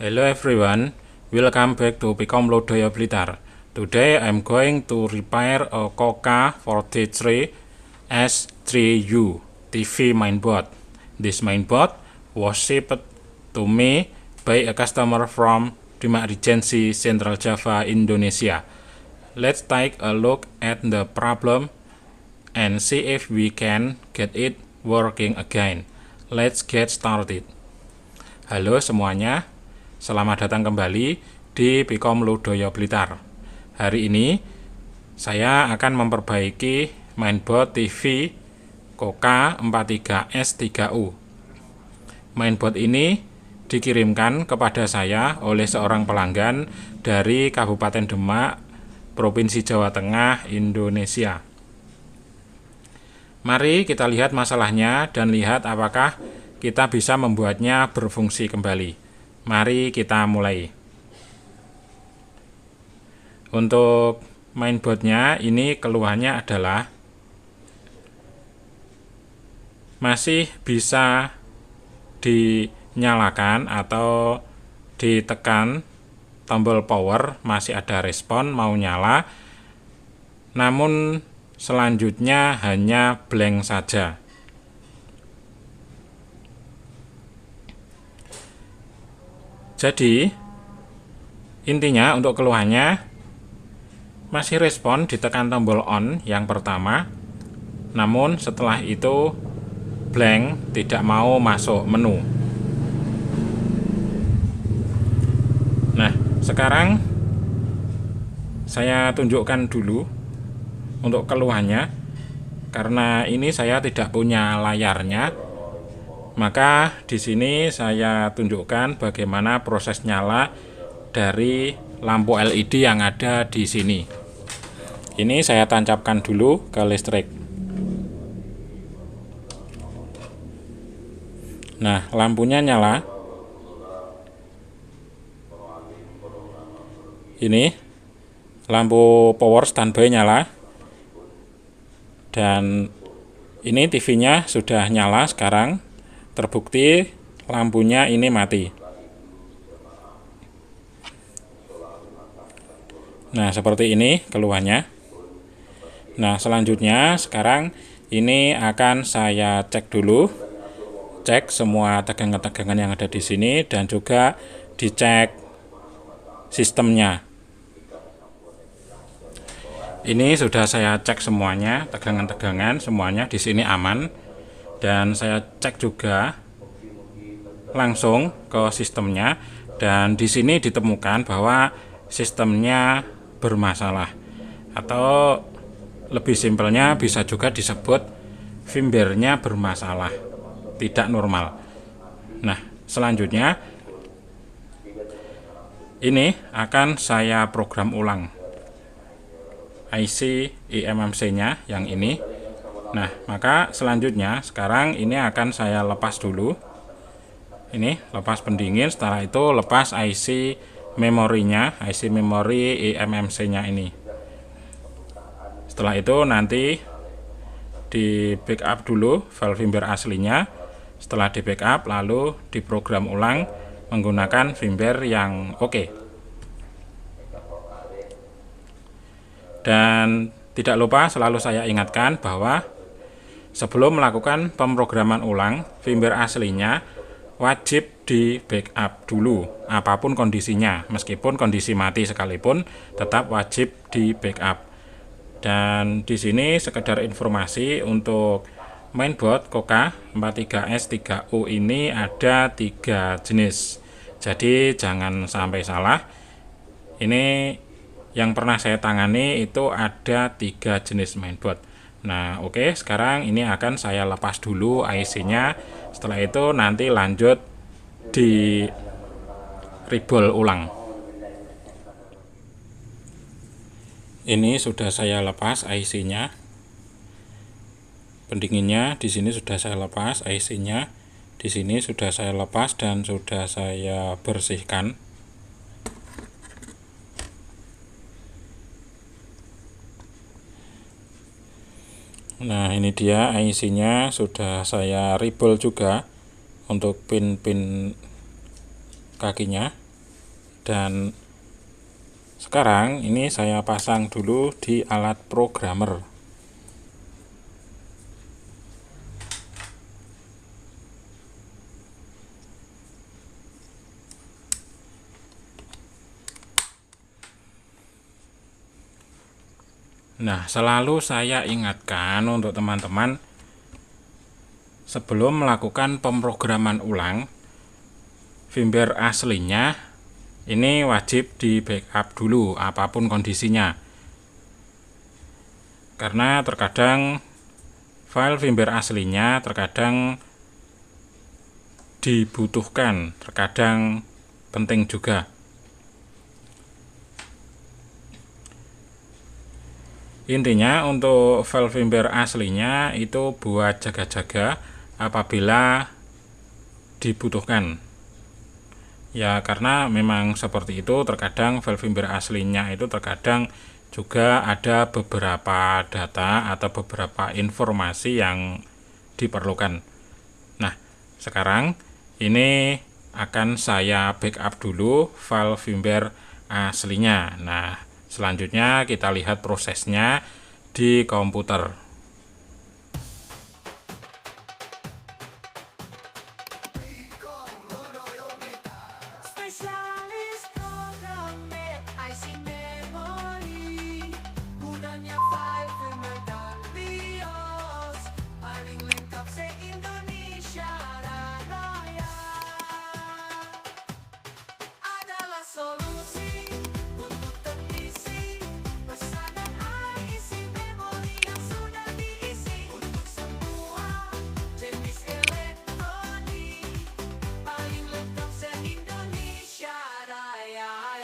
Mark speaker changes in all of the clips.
Speaker 1: Hello everyone, welcome back to Pikom Lodaya Blitar. Today I'm going to repair a Koka 43 S3U TV mainboard. This mainboard was shipped to me by a customer from Demak Regency, Central Java, Indonesia. Let's take a look at the problem and see if we can get it working again. Let's get started. Halo semuanya, selamat datang kembali di Pikom Lodaya Blitar. Hari ini saya akan memperbaiki mainboard TV Koka 43S3U. Mainboard ini dikirimkan kepada saya oleh seorang pelanggan dari Kabupaten Demak, Provinsi Jawa Tengah, Indonesia. Mari kita lihat masalahnya dan lihat apakah kita bisa membuatnya berfungsi kembali. Mari kita mulai. Untuk mainboardnya ini keluhannya adalah masih bisa dinyalakan atau ditekan tombol power, masih ada respon mau nyala, namun selanjutnya hanya blank saja. Jadi intinya untuk keluhannya masih respon ditekan tombol on yang pertama, namun setelah itu blank, tidak mau masuk menu. Nah, sekarang saya tunjukkan dulu untuk keluhannya. Karena ini saya tidak punya layarnya, maka di sini saya tunjukkan bagaimana proses nyala dari lampu LED yang ada di sini. Ini saya tancapkan dulu ke listrik. Nah, lampunya nyala. Ini lampu power standby nyala. Dan ini TV-nya sudah nyala sekarang. Terbukti lampunya ini mati. Nah, seperti ini keluhannya. Nah, selanjutnya sekarang ini akan saya cek dulu. Cek semua tegangan-tegangan yang ada di sini dan juga dicek sistemnya. Ini sudah saya cek semuanya, tegangan-tegangan semuanya di sini aman. Dan saya cek juga langsung ke sistemnya, dan di sini ditemukan bahwa sistemnya bermasalah, atau lebih simpelnya bisa juga disebut firmware-nya bermasalah, tidak normal. Nah, selanjutnya ini akan saya program ulang IC eMMC-nya yang ini. Nah, maka selanjutnya sekarang ini akan saya lepas dulu. Ini lepas pendingin, setelah itu lepas IC memorinya, IC memori eMMC-nya ini. Setelah itu nanti di backup dulu file firmware aslinya. Setelah di backup lalu diprogram ulang menggunakan firmware yang oke. Dan tidak lupa selalu saya ingatkan bahwa sebelum melakukan pemrograman ulang, firmware aslinya wajib di backup dulu, apapun kondisinya, meskipun kondisi mati sekalipun, tetap wajib di backup. Dan di sini sekedar informasi untuk mainboard Koka 43S3U ini ada 3 jenis. Jadi jangan sampai salah. Ini yang pernah saya tangani itu ada 3 jenis mainboard. Nah, oke, sekarang ini akan saya lepas dulu IC-nya. Setelah itu nanti lanjut di rebol ulang. Ini sudah saya lepas IC-nya. Pendinginnya di sini sudah saya lepas, IC-nya di sini sudah saya lepas dan sudah saya bersihkan. Nah, ini dia IC-nya sudah saya rebol juga untuk pin-pin kakinya. Dan sekarang ini saya pasang dulu di alat programmer. Nah, selalu saya ingatkan untuk teman-teman sebelum melakukan pemrograman ulang firmware aslinya ini wajib di backup dulu apapun kondisinya, karena terkadang file firmware aslinya terkadang dibutuhkan, terkadang penting juga. Intinya untuk file firmware aslinya itu buat jaga-jaga apabila dibutuhkan. Ya, karena memang seperti itu, terkadang file firmware aslinya itu terkadang juga ada beberapa data atau beberapa informasi yang diperlukan. Nah, sekarang ini akan saya backup dulu file firmware aslinya. Nah, selanjutnya kita lihat prosesnya di komputer.
Speaker 2: Spesialis programmer IC memori, gunanya file firmware dan BIOS, paling lengkap se-Indonesia Raya. Adalah solusi untuk teknisi pesanan IC memori yang sudah diisi untuk semua jenis elektronik, paling lengkap se-Indonesia Raya.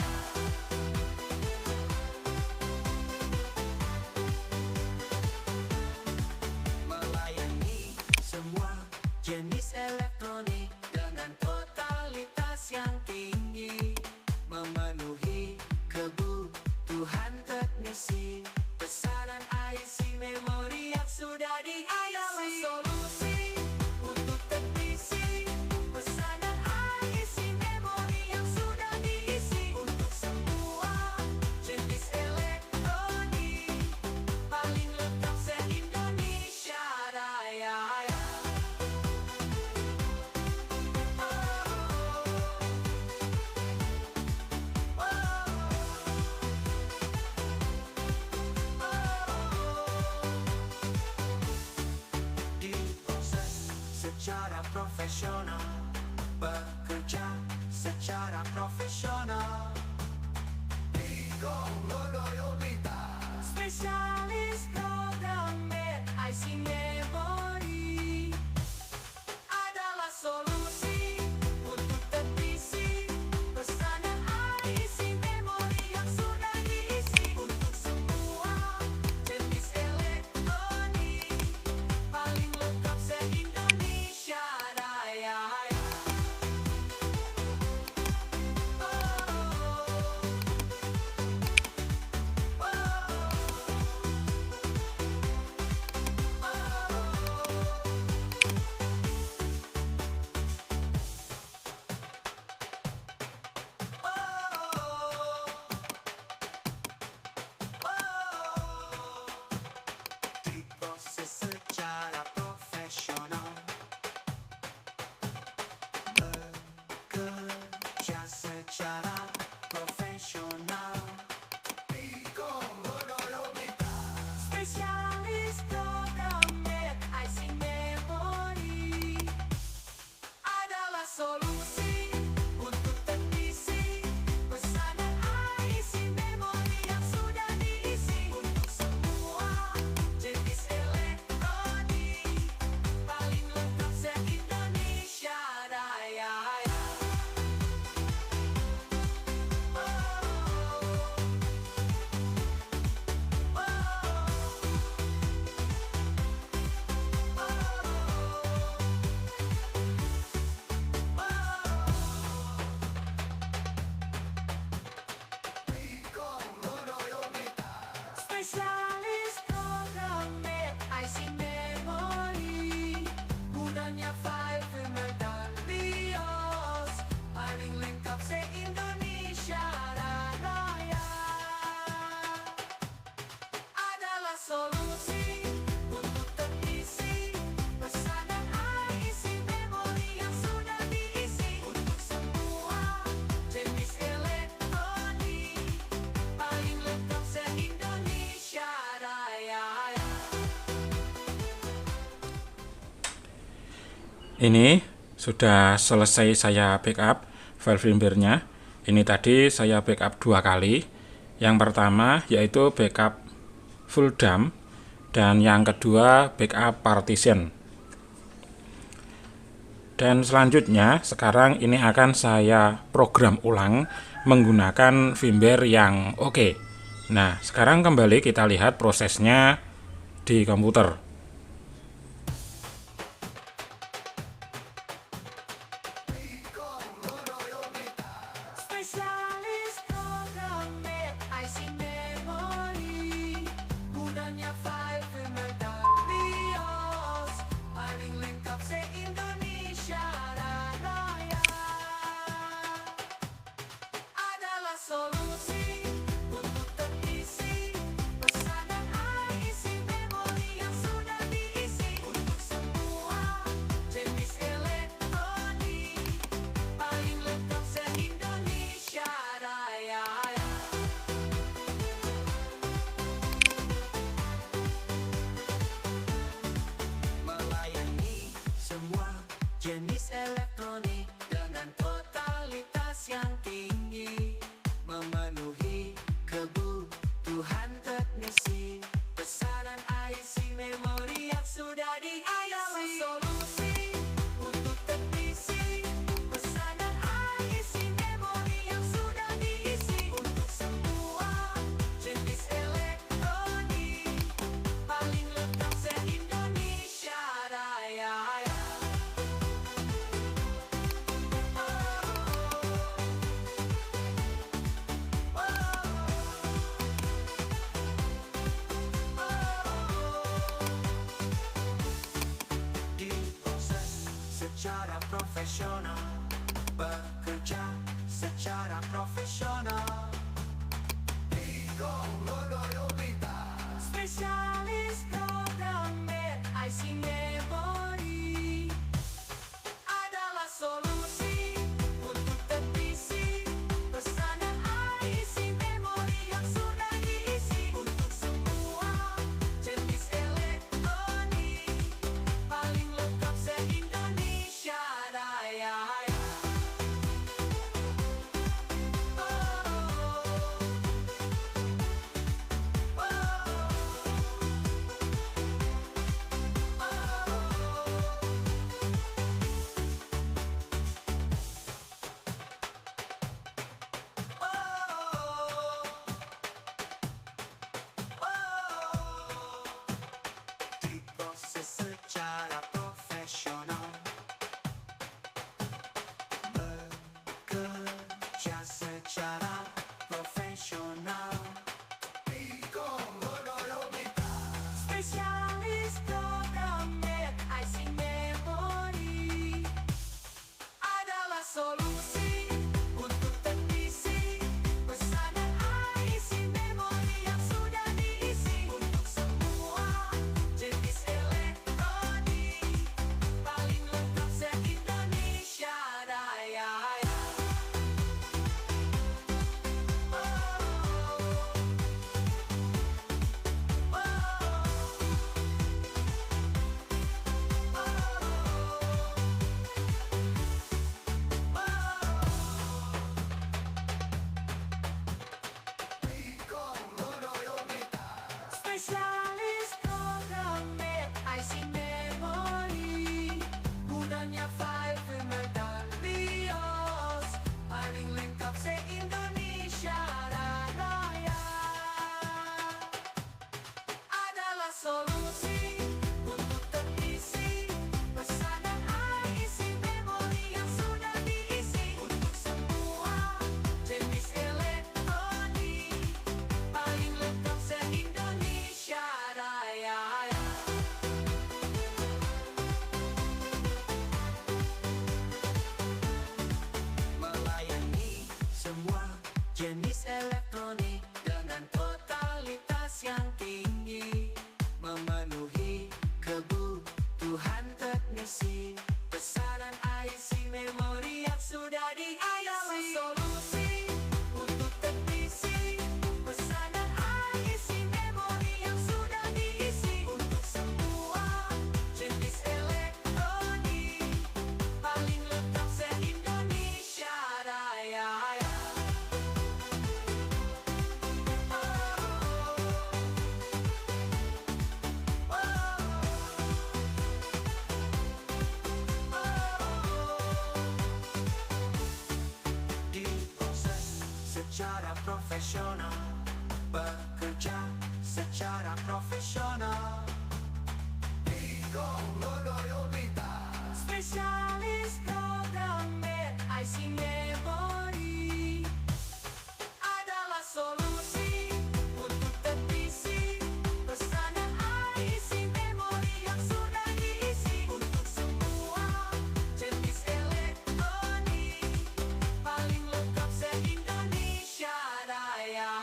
Speaker 2: Melayani semua jenis elektronik dengan totalitas yang tinggi, memenuhi kebutuhan teknisi pesanan IC memori yang sudah diisi. Adalah solusi untuk teknisi pesanan IC memori yang sudah diisi untuk semua jenis elektronik, paling lengkap se-Indonesia Raya. Diproses secara profesional, bekerja secara profesional. Spesialis programmer IC memori adalah solusi untuk teknisi pesanan IC memori yang sudah diisi untuk semua jenis elektronik, paling lengkap se-Indonesia Raya.
Speaker 1: Ini sudah selesai saya backup file firmware-nya. Ini tadi saya backup 2 kali. Yang pertama yaitu backup full dump, dan yang kedua backup partition. Dan selanjutnya sekarang ini akan saya program ulang menggunakan firmware yang oke. Nah, sekarang kembali kita lihat prosesnya di komputer.
Speaker 2: Spesialis program IC memori, gunanya file firmware dan BIOS, paling lengkap se-Indonesia Raya. Adalah solusi untuk terisi pesanan IC memori yang sudah diisi untuk semua jenis elektronik, paling lengkap se-Indonesia Raya. Melayani semua jenis elektronik dengan totalitas yang tinggi, memenuhi kebutuhan teknisi pesanan IC memori yang sudah diisi. Solusi untuk teknisi pesanan IC memori yang sudah diisi untuk semua jenis elektronik, paling lengkap se-Indonesia Raya. Diproses secara profesional, bekerja secara profesional. Spesialis program IC memori adalah solusi untuk teknisi pesanan IC memori yang sudah diisi untuk semua jenis elektronik, paling lengkap se-Indonesia Raya. Diproses secara profesional, bekerja secara profesional. Spesialis program IC memori adalah solusi untuk teknisi pesanan IC memori yang sudah diisi untuk semua jenis elektronik, paling lengkap se-Indonesia Raya. Spesialis program IC memori, gunanya file firmware dan BIOS, paling lengkap se-Indonesia Raya. Adalah solusi untuk teknisi pesanan IC memori yang sudah diisi untuk semua jenis elektronik, paling lengkap se-Indonesia Raya. Melayani semua jenis elektronik dengan totalitas yang tinggi, memenuhi kebutuhan teknisi pesanan IC memori yang sudah diisi. Solusi untuk teknisi pesanan IC memori yang sudah diisi untuk semua jenis elektronik, Diproses secara profesional, bekerja secara profesional. Spesialis program IC memori adalah solusi untuk teknisi pesanan IC memori yang sudah diisi untuk semua jenis elektronik, paling lengkap se-Indonesia Raya.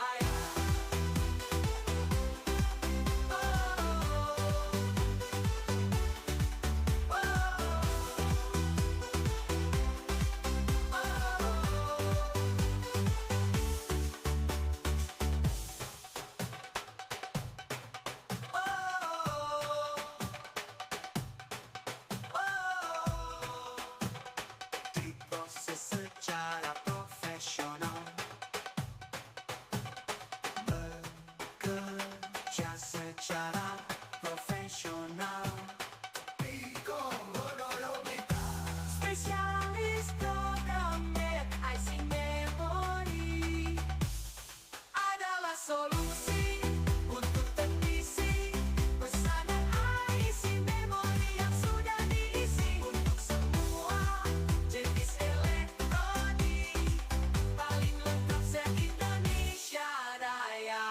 Speaker 2: Diproses secara profesional, bekerja secara profesional. Spesialis program IC memori adalah solusi untuk teknisi pesanan IC memori yang sudah diisi untuk semua jenis elektronik, paling lengkap se-Indonesia Raya.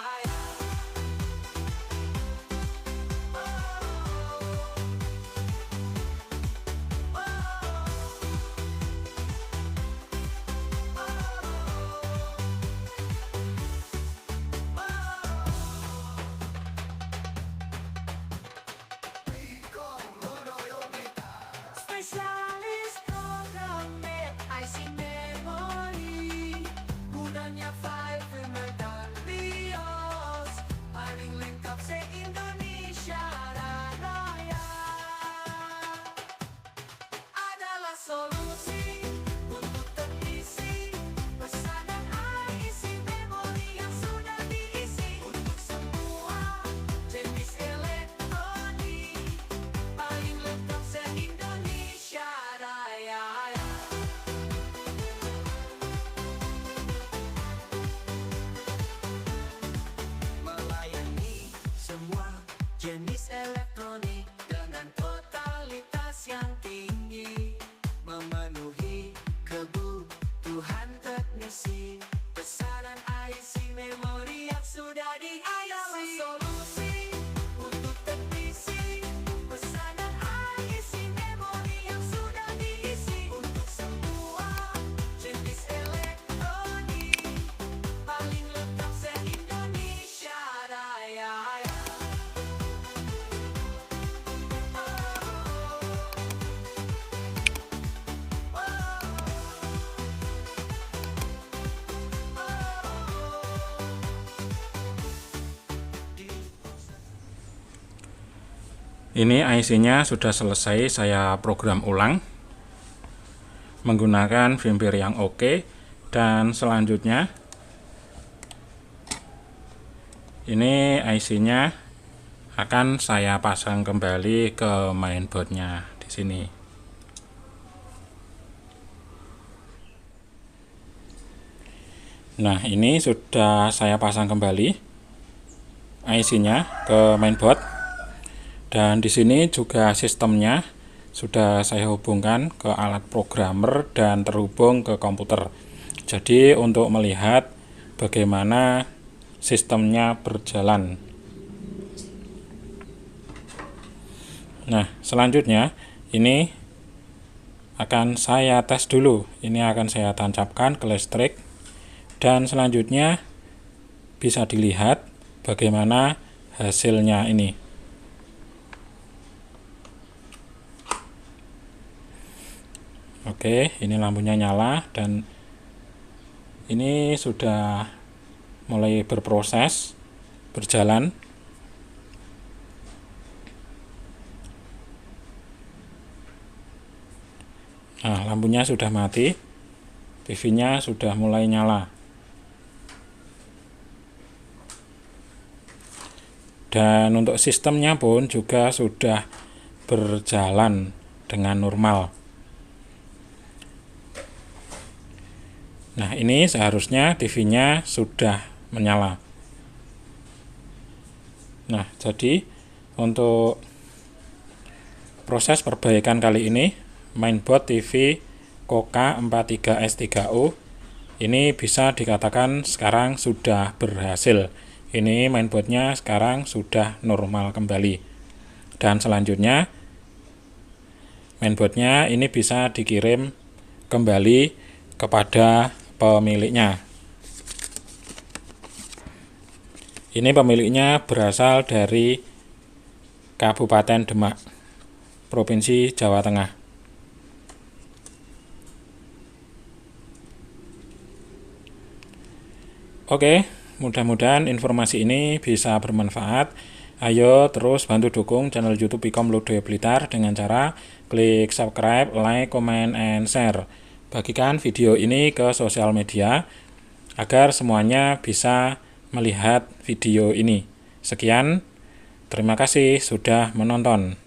Speaker 2: Spesialis program IC memori, gunanya file medalios, paling lengkap se-Indonesia Raya. Adalah solusi untuk teknisi pesanan IC memori yang sudah diisi untuk semua jenis elektronik, paling lengkap se-Indonesia Raya. Melayani semua jenis elektronik dengan totalitas yang tinggi, memenuhi kebutuhan teknisi pesanan IC memori yang sudah diisi. Adalah solusi untuk teknisi pesanan IC memori yang sudah diisi untuk semua jenis elektronik, paling lengkap se-Indonesia Raya.
Speaker 1: Ini IC-nya sudah selesai saya program ulang menggunakan firmware yang oke, dan selanjutnya ini IC-nya akan saya pasang kembali ke mainboard-nya di sini. Nah, ini sudah saya pasang kembali IC-nya ke mainboard, dan di sini juga sistemnya sudah saya hubungkan ke alat programmer dan terhubung ke komputer. Jadi untuk melihat bagaimana sistemnya berjalan. Nah, selanjutnya ini akan saya tes dulu. Ini akan saya tancapkan ke listrik, dan selanjutnya bisa dilihat bagaimana hasilnya ini. Oke, ini lampunya nyala dan ini sudah mulai berproses, berjalan. Nah, lampunya sudah mati. TV-nya sudah mulai nyala. Dan untuk sistemnya pun juga sudah berjalan dengan normal. Nah, ini seharusnya TV-nya sudah menyala. Nah, jadi untuk proses perbaikan kali ini, mainboard TV Koka 43S3U ini bisa dikatakan sekarang sudah berhasil. Ini mainboardnya sekarang sudah normal kembali. Dan selanjutnya mainboardnya ini bisa dikirim kembali kepada pemiliknya. Ini pemiliknya berasal dari Kabupaten Demak, Provinsi Jawa Tengah. Oke, mudah-mudahan informasi ini bisa bermanfaat. Ayo terus bantu dukung channel YouTube Pikom Lodaya Blitar dengan cara klik subscribe, like, comment, and share. Bagikan video ini ke sosial media agar semuanya bisa melihat video ini. Sekian, terima kasih sudah menonton.